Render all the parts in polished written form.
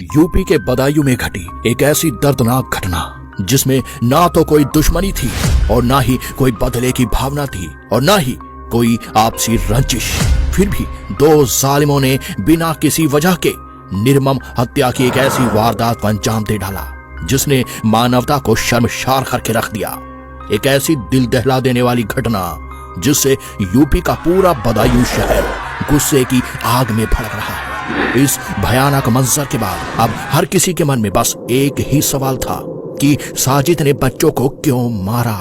UP के बदायूं में घटी एक ऐसी दर्दनाक घटना जिसमें ना तो कोई दुश्मनी थी और ना ही कोई बदले की भावना थी और ना ही कोई आपसी रंजिश। फिर भी दो जालिमों ने बिना किसी वजह के निर्मम हत्या की एक ऐसी वारदात को अंजाम दे डाला जिसने मानवता को शर्मसार करके रख दिया। एक ऐसी दिल दहला देने वाली घटना जिससे यूपी का पूरा बदायूं शहर गुस्से की आग में भड़क रहा है। इस भयानक मंजर के बाद अब हर किसी के मन में बस एक ही सवाल था कि साजिद ने बच्चों को क्यों मारा।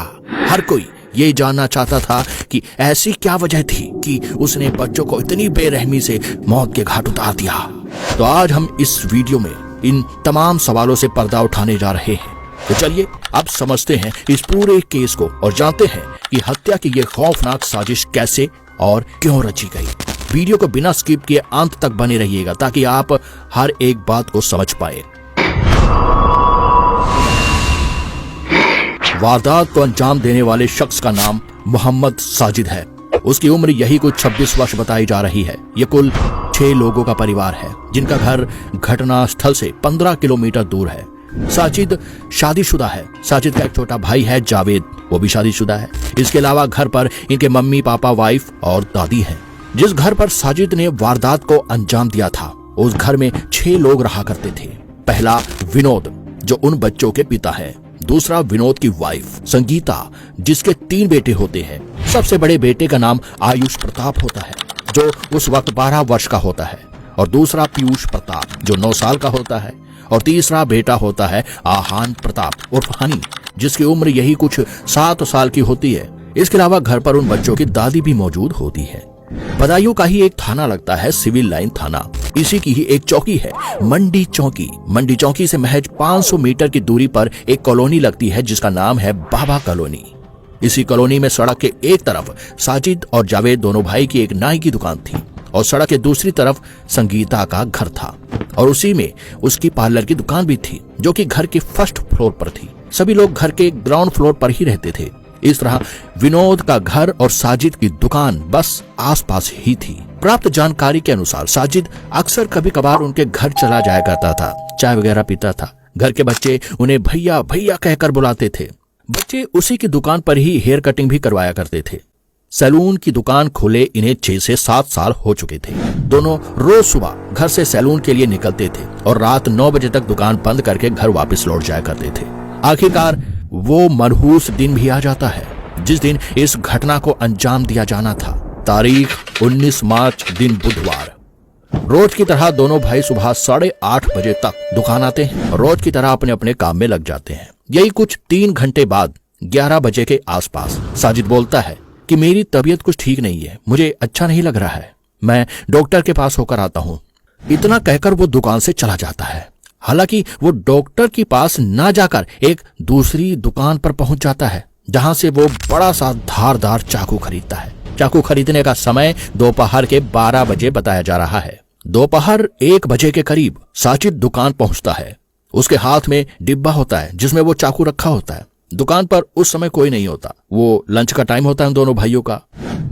हर कोई ये जानना चाहता था कि ऐसी क्या वजह थी कि उसने बच्चों को इतनी बेरहमी से मौत के घाट उतार दिया। तो आज हम इस वीडियो में इन तमाम सवालों से पर्दा उठाने जा रहे हैं। तो चलिए अब समझते हैं इस पूरे केस को और जानते हैं कि हत्या की ये खौफनाक साजिश कैसे और क्यों रची गई। वीडियो को बिना स्किप किए अंत तक बने रहिएगा ताकि आप हर एक बात को समझ पाए। वारदात को अंजाम देने वाले शख्स का नाम मोहम्मद साजिद है। उसकी उम्र यही कुछ 26 वर्ष बताई जा रही है। ये कुल 6 लोगों का परिवार है जिनका घर घटना स्थल से 15 किलोमीटर दूर है। साजिद शादीशुदा है। साजिद का एक छोटा भाई है जावेद, वो भी शादीशुदा है। इसके अलावा घर पर इनके मम्मी पापा वाइफ और दादी हैं। जिस घर पर साजिद ने वारदात को अंजाम दिया था उस घर में 6 लोग रहा करते थे। पहला विनोद जो उन बच्चों के पिता है। दूसरा विनोद की वाइफ संगीता जिसके 3 बेटे होते हैं। सबसे बड़े बेटे का नाम आयुष प्रताप होता है जो उस वक्त 12 वर्ष का होता है और दूसरा पीयूष प्रताप जो 9 साल का होता है और तीसरा बेटा होता है आहान प्रताप उर्फ हनी जिसकी उम्र यही कुछ 7 साल की होती है। इसके अलावा घर पर उन बच्चों की दादी भी मौजूद होती है। बदायूं का ही एक थाना लगता है सिविल लाइन थाना। इसी की ही एक चौकी है मंडी चौकी। मंडी चौकी से महज 500 मीटर की दूरी पर एक कॉलोनी लगती है जिसका नाम है बाबा कॉलोनी। इसी कॉलोनी में सड़क के एक तरफ साजिद और जावेद दोनों भाई की एक नाई की दुकान थी और सड़क के दूसरी तरफ संगीता का घर था और उसी में उसकी पार्लर की दुकान भी थी जो कि घर के फर्स्ट फ्लोर पर थी। सभी लोग घर के ग्राउंड फ्लोर पर ही रहते थे। इस तरह विनोद का घर और साजिद की दुकान बस आसपास ही थी। प्राप्त जानकारी के अनुसार साजिद अक्सर कभी कभार उनके घर चला जाया करता था, चाय वगैरह पीता था। घर के बच्चे उन्हें भैया भैया कहकर बुलाते थे। बच्चे उसी की दुकान पर ही हेयर कटिंग भी करवाया करते थे। सैलून की दुकान खोले इन्हें 6 से 7 साल हो चुके थे। दोनों रोज सुबह घर से सैलून के लिए निकलते थे और रात 9 बजे तक दुकान बंद करके घर वापस लौट जाया करते थे। आखिरकार वो मनहूस दिन भी आ जाता है जिस दिन इस घटना को अंजाम दिया जाना था। तारीख 19 मार्च दिन बुधवार। रोज की तरह दोनों भाई सुबह 8:30 बजे तक दुकान आते हैं और रोज की तरह अपने अपने काम में लग जाते हैं। यही कुछ 3 घंटे बाद 11 बजे के आसपास साजिद बोलता है कि मेरी तबीयत कुछ ठीक नहीं है, मुझे अच्छा नहीं लग रहा है, मैं डॉक्टर के पास होकर आता हूँ। इतना कहकर वो दुकान से चला जाता है। हालांकि वो डॉक्टर के पास ना जाकर एक दूसरी दुकान पर पहुंच जाता है जहां से वो बड़ा सा धारदार चाकू खरीदता है। चाकू खरीदने का समय दोपहर के 12 बजे बताया जा रहा है। दोपहर 1 बजे के करीब साजिद दुकान पहुंचता है। उसके हाथ में डिब्बा होता है जिसमें वो चाकू रखा होता है। दुकान पर उस समय कोई नहीं होता, वो लंच का टाइम होता है दोनों भाइयों का।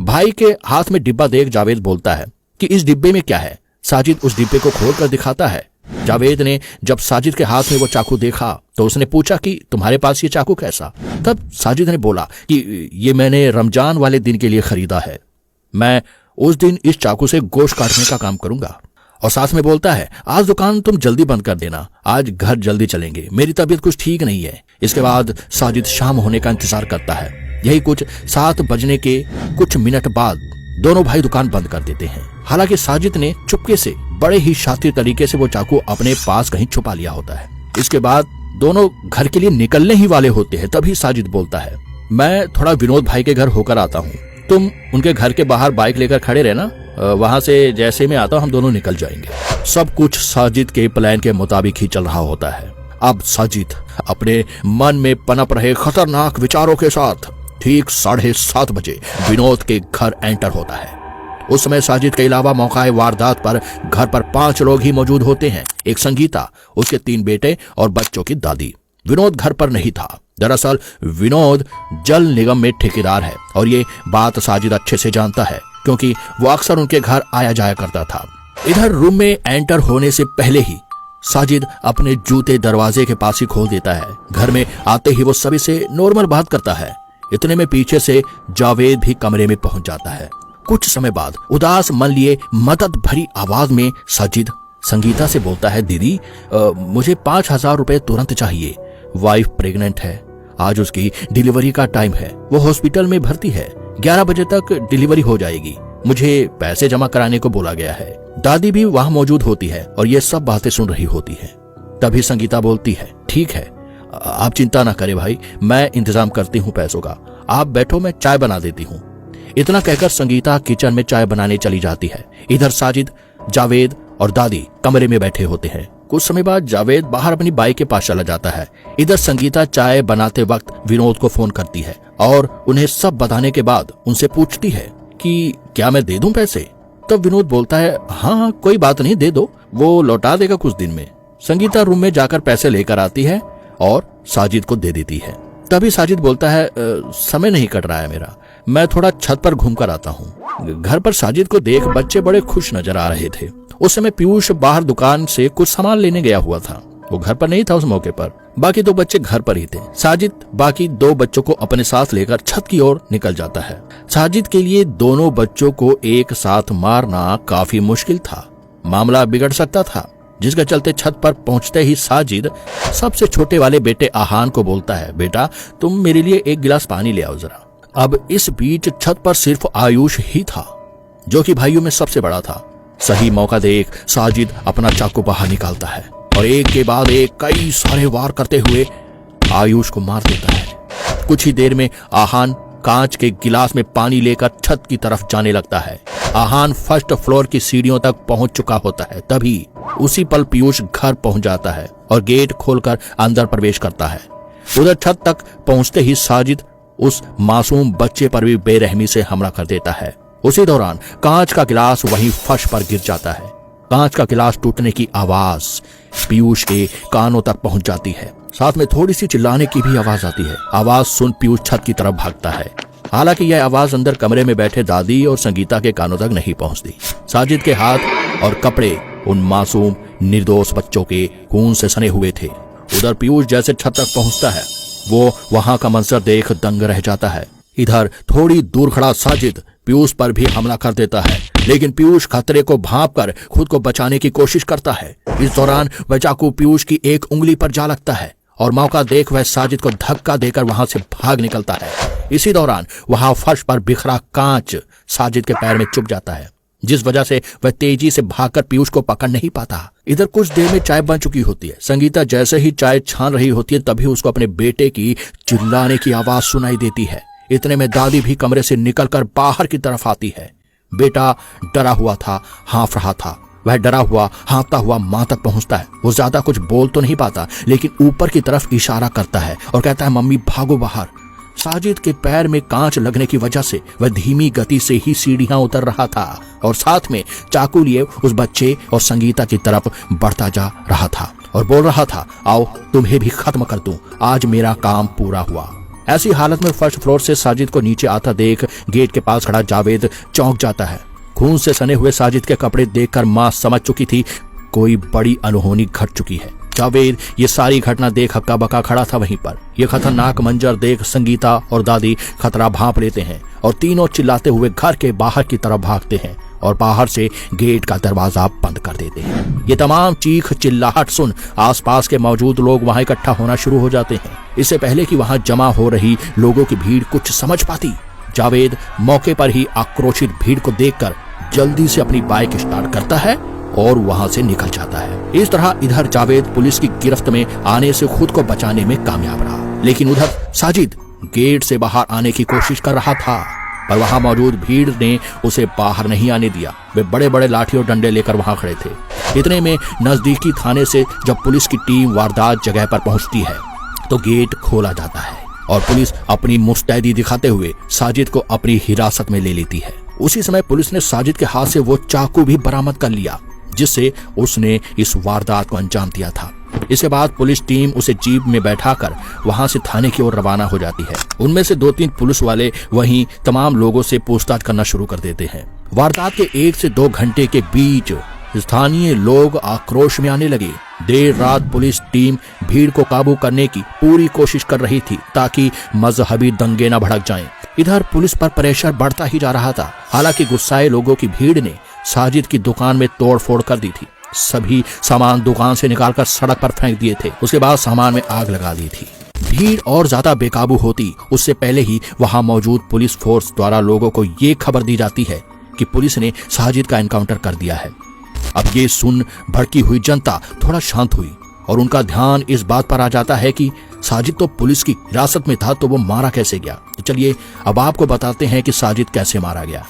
भाई के हाथ में डिब्बा देख जावेद बोलता है कि इस डिब्बे में क्या है। साजिद उस डिब्बे को खोलकर दिखाता है। जावेद ने जब साजिद के हाथ में वो चाकू देखा तो उसने पूछा कि तुम्हारे पास ये चाकू कैसा। तब साजिद ने बोला कि ये मैंने रमजान वाले दिन के लिए खरीदा है, मैं उस दिन इस चाकू से गोश्त काटने का काम करूंगा। और साथ में बोलता है आज दुकान तुम जल्दी बंद कर देना, आज घर जल्दी चलेंगे, मेरी तबीयत कुछ ठीक नहीं है। इसके बाद साजिद शाम होने का इंतजार करता है। यही कुछ 7 बजने के कुछ मिनट बाद दोनों भाई दुकान बंद कर देते हैं। हालांकि साजिद ने चुपके से बड़े ही शातिर तरीके से वो चाकू अपने पास कहीं छुपा लिया होता है। इसके बाद दोनों घर के लिए निकलने ही वाले होते हैं तभी साजिद बोलता है मैं थोड़ा विनोद भाई के घर होकर आता हूँ, तुम उनके घर के बाहर बाइक लेकर खड़े रहना, वहां से जैसे मैं आता हूँ हम दोनों निकल जाएंगे। सब कुछ साजिद के प्लान के मुताबिक ही चल रहा होता है। अब साजिद अपने मन में पनप रहे खतरनाक विचारों के साथ ठीक 7:30 बजे विनोद के घर एंटर होता है। उस समय साजिद के अलावा मौकाए वारदात पर घर पर 5 लोग ही मौजूद होते हैं। एक संगीता, उसके 3 बेटे और बच्चों की दादी। विनोद घर पर नहीं था। दरअसल विनोद जल निगम में ठेकेदार है और ये बात साजिद अच्छे से जानता है क्योंकि वो अक्सर उनके घर आया जाया करता था। इधर रूम में एंटर होने से पहले ही साजिद अपने जूते दरवाजे के पास ही खोल देता है। घर में आते ही वो सभी से नॉर्मल बात करता है। इतने में पीछे से जावेद भी कमरे में पहुंच जाता है। कुछ समय बाद उदास मन लिए मदद भरी आवाज में साजिद संगीता से बोलता है, दीदी मुझे 5,000 रुपए तुरंत चाहिए। वाइफ प्रेग्नेंट है, आज उसकी डिलीवरी का टाइम है, वो हॉस्पिटल में भर्ती है, 11 बजे तक डिलीवरी हो जाएगी, मुझे पैसे जमा कराने को बोला गया है। दादी भी वहां मौजूद होती है और ये सब बातें सुन रही होती है। तभी संगीता बोलती है, ठीक है आप चिंता ना करें भाई, मैं इंतजाम करती हूँ पैसों का, आप बैठो मैं चाय बना देती हूँ। इतना कहकर संगीता किचन में चाय बनाने चली जाती है। इधर साजिद, जावेद और दादी कमरे में बैठे होते हैं। कुछ समय बाद जावेद बाहर अपनी बाइक के पास चला जाता है। इधर संगीता चाय बनाते वक्त विनोद को फोन करती है और उन्हें सब बताने के बाद उनसे पूछती है कि क्या मैं दे दूं पैसे। तब विनोद बोलता है, हाँ कोई बात नहीं, दे दो, वो लौटा देगा कुछ दिन में। संगीता रूम में जाकर पैसे लेकर आती है और साजिद को दे देती है। तभी साजिद बोलता है, समय नहीं कट रहा है मेरा, मैं थोड़ा छत पर घूम कर आता हूँ। घर पर साजिद को देख बच्चे बड़े खुश नजर आ रहे थे। उस समय पीयूष बाहर दुकान से कुछ सामान लेने गया हुआ था, वो घर पर नहीं था उस मौके पर। बाकी 2 बच्चे घर पर ही थे। साजिद बाकी 2 बच्चों को अपने साथ लेकर छत की ओर निकल जाता है। साजिद के लिए दोनों बच्चों को एक साथ मारना काफी मुश्किल था, मामला बिगड़ सकता था, जिसके चलते छत पर पहुंचते ही साजिद सबसे छोटे वाले बेटे आहान को बोलता है, बेटा तुम मेरे लिए 1 गिलास पानी ले आओ जरा। अब इस बीच छत पर सिर्फ आयुष ही था, जो कि भाइयों में सबसे बड़ा था। सही मौका देख साजिद अपना चाकू बाहर निकालता है और एक के बाद एक कई सारे वार करते हुए आयुष को मार देता है। कुछ ही देर में आहान कांच के गिलास में पानी लेकर छत की तरफ जाने लगता है। आहान फर्स्ट फ्लोर की सीढ़ियों तक पहुंच चुका होता है। तभी उसी पल पीयूष घर पहुंच जाता है और गेट खोलकर अंदर प्रवेश करता है। उधर छत तक पहुंचते ही साजिद उस मासूम बच्चे पर भी बेरहमी से हमला कर देता है। उसी दौरान कांच का गिलास वहीं फर्श पर गिर जाता है। कांच का गिलास टूटने की आवाज पीयूष के कानों तक पहुंच जाती है। साथ में थोड़ी सी चिल्लाने की भी आवाज आती है। आवाज सुन पीयूष छत की तरफ भागता है। हालांकि यह आवाज अंदर कमरे में बैठे दादी और संगीता के कानों तक नहीं पहुंचती। साजिद के हाथ और कपड़े उन मासूम निर्दोष बच्चों के खून से सने हुए थे। उधर पीयूष जैसे छत तक पहुंचता है, वो वहां का मंजर देख दंग रह जाता है। इधर थोड़ी दूर खड़ा साजिद पीयूष पर भी हमला कर देता है, लेकिन पीयूष खतरे को भांपकर खुद को बचाने की कोशिश करता है। इस दौरान वह चाकू पीयूष की एक उंगली पर जा लगता है और मौका देख वह साजिद को धक्का देकर वहां से भाग निकलता है। इसी दौरान वहां फर्श पर बिखरा कांच साजिद के पैर में चुभ जाता है, जिस वजह से वह तेजी से भागकर पीयूष को पकड़ नहीं पाता। इधर कुछ देर में चाय बन चुकी होती है। संगीता जैसे ही चाय छान रही होती है, तभी उसको अपने बेटे की चिल्लाने की आवाज सुनाई देती है। इतने में दादी भी कमरे से निकलकर बाहर की तरफ आती है। बेटा डरा हुआ था, हाँफ रहा था। वह डरा हुआ हाँफता हुआ मां तक पहुंचता है। वो ज्यादा कुछ बोल तो नहीं पाता, लेकिन ऊपर की तरफ इशारा करता है और कहता है, मम्मी भागो बाहर। साजिद के पैर में कांच लगने की वजह से वह धीमी गति से ही सीढ़ियां उतर रहा था और साथ में चाकू लिए उस बच्चे और संगीता की तरफ बढ़ता जा रहा था और बोल रहा था, आओ तुम्हें भी खत्म कर दूं, आज मेरा काम पूरा हुआ। ऐसी हालत में फर्स्ट फ्लोर से साजिद को नीचे आता देख गेट के पास खड़ा जावेद चौंक जाता है। खून से सने हुए साजिद के कपड़े देखकर मां समझ चुकी थी कोई बड़ी अनहोनी घट चुकी है। जावेद ये सारी घटना देख हक्का बक्का खड़ा था वहीं पर। यह खतरनाक मंजर देख संगीता और दादी खतरा भांप लेते हैं और तीनों चिल्लाते हुए घर के बाहर की तरफ भागते हैं और बाहर से गेट का दरवाजा बंद कर देते हैं। ये तमाम चीख चिल्लाहट सुन आसपास के मौजूद लोग वहां इकट्ठा होना शुरू हो जाते हैं। इससे पहले कि वहां जमा हो रही लोगों की भीड़ कुछ समझ पाती, जावेद मौके पर ही आक्रोशित भीड़ को देखकर जल्दी से अपनी बाइक स्टार्ट करता है और वहां से निकल जाता है। इस तरह इधर जावेद पुलिस की गिरफ्त में आने से खुद को बचाने में कामयाब रहा, लेकिन उधर साजिद गेट से बाहर आने की कोशिश कर रहा था, पर वहां मौजूद भीड़ ने उसे बाहर नहीं आने दिया। वे बड़े बड़े लाठी और डंडे लेकर वहां खड़े थे। इतने में नजदीकी थाने से जब पुलिस की टीम वारदात जगह पर पहुंचती है तो गेट खोला जाता है और पुलिस अपनी मुस्तैदी दिखाते हुए साजिद को अपनी हिरासत में ले लेती है। उसी समय पुलिस ने साजिद के हाथ से वो चाकू भी बरामद कर लिया जिससे उसने इस वारदात को अंजाम दिया था। इसके बाद पुलिस टीम उसे जीप में बैठाकर वहां से थाने की ओर रवाना हो जाती है। उनमें से 2-3 पुलिस वाले वहीं तमाम लोगों से पूछताछ करना शुरू कर देते हैं। वारदात के 1 से 2 घंटे के बीच स्थानीय लोग आक्रोश में आने लगे। देर रात पुलिस टीम भीड़ को काबू करने की पूरी कोशिश कर रही थी ताकि मजहबी दंगे न भड़क जाएं। इधर पुलिस पर प्रेशर बढ़ता ही जा रहा था। हालांकि गुस्साए लोगों की भीड़ ने साजिद की दुकान में तोड़फोड़ कर दी थी। सभी सामान दुकान से निकालकर सड़क पर फेंक दिए थे। उसके बाद सामान में आग लगा दी थी। भीड़ और ज्यादा बेकाबू होती उससे पहले ही वहां मौजूद पुलिस फोर्स द्वारा लोगों को ये खबर दी जाती है कि पुलिस ने साजिद का एनकाउंटर कर दिया है। अब ये सुन भड़की हुई जनता थोड़ा शांत हुई और उनका ध्यान इस बात पर आ जाता है कि साजिद तो पुलिस की हिरासत में था, तो वो मारा कैसे गया। तो चलिए अब आपको बताते हैं कि साजिद कैसे मारा गया।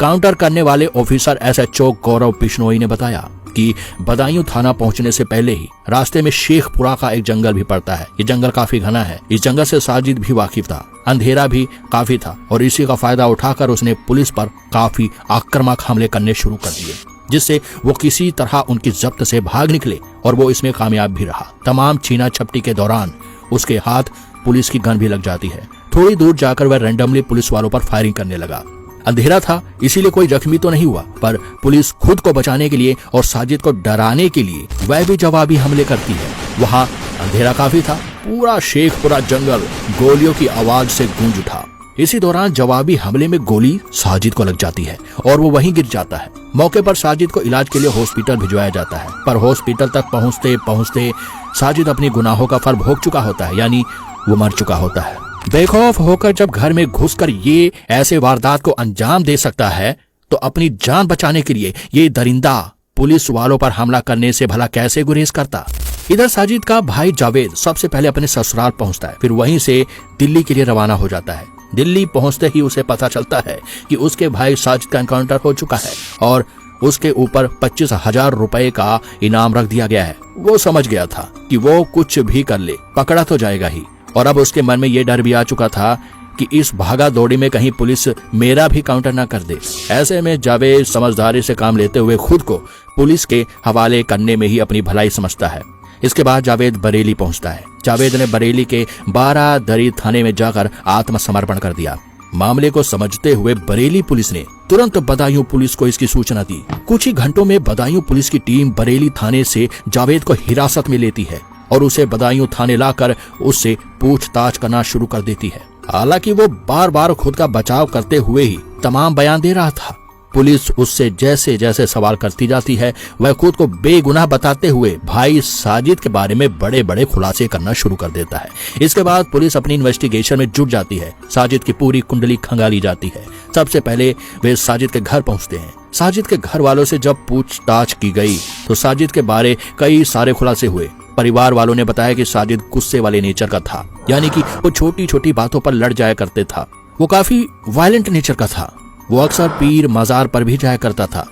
काउंटर करने वाले ऑफिसर SHO गौरव बिश्नोई ने बताया कि बदायूं थाना पहुंचने से पहले ही रास्ते में शेखपुरा का एक जंगल भी पड़ता है। ये जंगल काफी घना है। इस जंगल से साजिद भी वाकिफ था। अंधेरा भी काफी था और इसी का फायदा उठाकर उसने पुलिस पर काफी आक्रामक हमले करने शुरू कर दिए, जिससे वो किसी तरह उनकी जब्त से भाग निकले और वो इसमें कामयाब भी रहा। तमाम छीना झपटी के दौरान उसके हाथ पुलिस की गन भी लग जाती है। थोड़ी दूर जाकर वह रैंडमली पुलिस वालों पर फायरिंग करने लगा। अंधेरा था इसीलिए कोई जख्मी तो नहीं हुआ, पर पुलिस खुद को बचाने के लिए और साजिद को डराने के लिए वह भी जवाबी हमले करती है। वहां अंधेरा काफी था। पूरा शेखपुरा जंगल गोलियों की आवाज से गूंज उठा। इसी दौरान जवाबी हमले में गोली साजिद को लग जाती है और वो वहीं गिर जाता है। मौके पर साजिद को इलाज के लिए हॉस्पिटल भिजवाया जाता है, पर हॉस्पिटल तक पहुंचते पहुंचते साजिद अपने गुनाहों का फल भोग चुका होता है, यानी वो मर चुका होता है। बेखौफ होकर जब घर में घुसकर ये ऐसे वारदात को अंजाम दे सकता है, तो अपनी जान बचाने के लिए ये दरिंदा पुलिस वालों पर हमला करने से भला कैसे गुरेज करता। इधर साजिद का भाई जावेद सबसे पहले अपने ससुराल पहुंचता है, फिर वहीं से दिल्ली के लिए रवाना हो जाता है। दिल्ली पहुंचते ही उसे पता चलता है कि उसके भाई साजिद का एनकाउंटर हो चुका है और उसके ऊपर 25,000 रुपए का इनाम रख दिया गया है। वो समझ गया था कि वो कुछ भी कर ले पकड़ा तो जाएगा ही, और अब उसके मन में ये डर भी आ चुका था कि इस भागा दौड़ी में कहीं पुलिस मेरा भी काउंटर ना कर दे। ऐसे में जावेद समझदारी से काम लेते हुए खुद को पुलिस के हवाले करने में ही अपनी भलाई समझता है। इसके बाद जावेद बरेली पहुंचता है। जावेद ने बरेली के 12 दरी थाने में जाकर आत्मसमर्पण कर दिया। मामले को समझते हुए बरेली पुलिस ने तुरंत बदायूं पुलिस को इसकी सूचना दी। कुछ ही घंटों में बदायूं पुलिस की टीम बरेली थाने से जावेद को हिरासत में लेती है और उसे बदायूं थाने लाकर उससे पूछताछ करना शुरू कर देती है। हालांकि वो बार बार खुद का बचाव करते हुए ही तमाम बयान दे रहा था। पुलिस उससे जैसे जैसे सवाल करती जाती है, वह खुद को बेगुनाह बताते हुए भाई साजिद के बारे में बड़े बड़े खुलासे करना शुरू कर देता है। इसके बाद पुलिस अपनी इन्वेस्टिगेशन में जुट जाती है। साजिद की पूरी कुंडली खंगाली जाती है। सबसे पहले वे साजिद के घर पहुंचते हैं। साजिद के घर वालों से जब पूछताछ की गई तो साजिद के बारे कई सारे खुलासे हुए। परिवार वालों ने बताया कि साजिद गुस्से वाले नेचर का था, यानी कि वो छोटी छोटी बातों पर लड़ जाया करते था। वो काफी वायलेंट नेचर का था। वो अक्सर पीर मजार पर भी जाया करता था।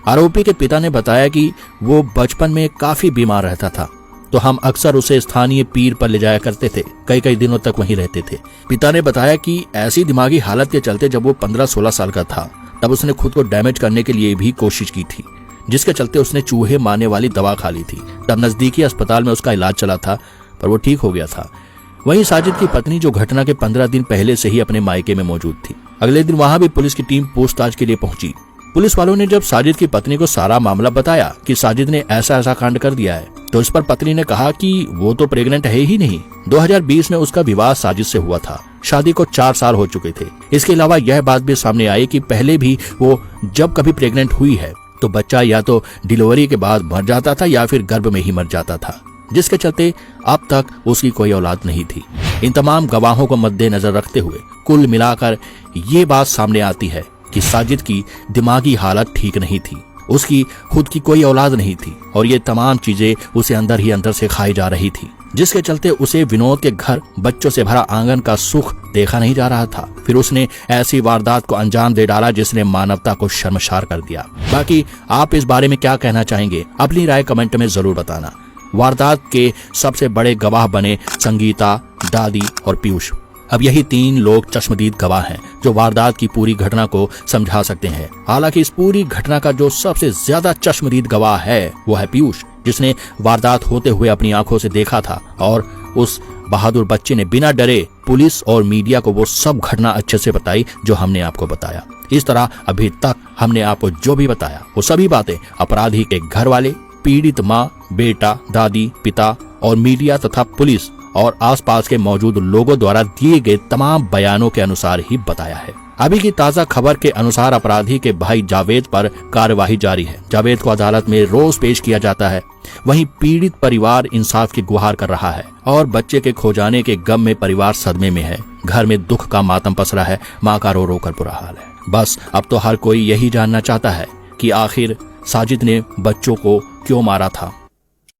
आरोपी के पिता ने बताया कि वो बचपन में काफी बीमार रहता था, तो हम अक्सर उसे स्थानीय पीर पर ले जाया करते थे। कई कई दिनों तक वहीं रहते थे। पिता ने बताया कि ऐसी दिमागी हालत के चलते जब वो 15-16 साल का था, तब उसने खुद को डैमेज करने के लिए भी कोशिश की थी, जिसके चलते उसने चूहे मारने वाली दवा खा ली थी। तब नजदीकी अस्पताल में उसका इलाज चला था, पर वो ठीक हो गया था। वहीं साजिद की पत्नी, जो घटना के 15 दिन पहले से ही अपने मायके में मौजूद थी, अगले दिन वहां भी पुलिस की टीम पूछताछ के लिए पहुंची। पुलिस वालों ने जब साजिद की पत्नी को सारा मामला बताया कि साजिद ने ऐसा ऐसा कांड कर दिया है, तो इस पर पत्नी ने कहा कि वो तो प्रेग्नेंट है ही नहीं। 2020 में उसका विवाह साजिद से हुआ था। शादी को 4 साल हो चुके थे। इसके अलावा यह बात भी सामने आई कि पहले भी वो जब कभी प्रेग्नेंट हुई है तो बच्चा या तो डिलीवरी के बाद मर जाता था या फिर गर्भ में ही मर जाता था, जिसके चलते अब तक उसकी कोई औलाद नहीं थी। इन तमाम गवाहों को मद्देनजर रखते हुए कुल मिलाकर ये बात सामने आती है कि साजिद की दिमागी हालत ठीक नहीं थी। उसकी खुद की कोई औलाद नहीं थी और ये तमाम चीजें उसे अंदर ही अंदर से खाई जा रही थी, जिसके चलते उसे विनोद के घर बच्चों से भरा आंगन का सुख देखा नहीं जा रहा था। फिर उसने ऐसी वारदात को अंजाम दे डाला जिसने मानवता को शर्मसार कर दिया। बाकी आप इस बारे में क्या कहना चाहेंगे, अपनी राय कमेंट में जरूर बताना। वारदात के सबसे बड़े गवाह बने संगीता, दादी और पीयूष। अब यही 3 लोग चश्मदीद गवाह हैं जो वारदात की पूरी घटना को समझा सकते हैं। हालांकि इस पूरी घटना का जो सबसे ज्यादा चश्मदीद गवाह है वो है पीयूष, जिसने वारदात होते हुए अपनी आंखों से देखा था और उस बहादुर बच्चे ने बिना डरे पुलिस और मीडिया को वो सब घटना अच्छे से बताई जो हमने आपको बताया। इस तरह अभी तक हमने आपको जो भी बताया वो सभी बातें अपराधी के घर वाले, पीड़ित माँ, बेटा, दादी, पिता और मीडिया तथा पुलिस और आसपास के मौजूद लोगों द्वारा दिए गए तमाम बयानों के अनुसार ही बताया है। अभी की ताजा खबर के अनुसार अपराधी के भाई जावेद पर कार्यवाही जारी है। जावेद को अदालत में रोज पेश किया जाता है। वहीं पीड़ित परिवार इंसाफ की गुहार कर रहा है और बच्चे के खो जाने के गम में परिवार सदमे में है। घर में दुख का मातम पसरा है। माँ का रो रो कर बुरा हाल है। बस अब तो हर कोई यही जानना चाहता है कि आखिर साजिद ने बच्चों को क्यों मारा था।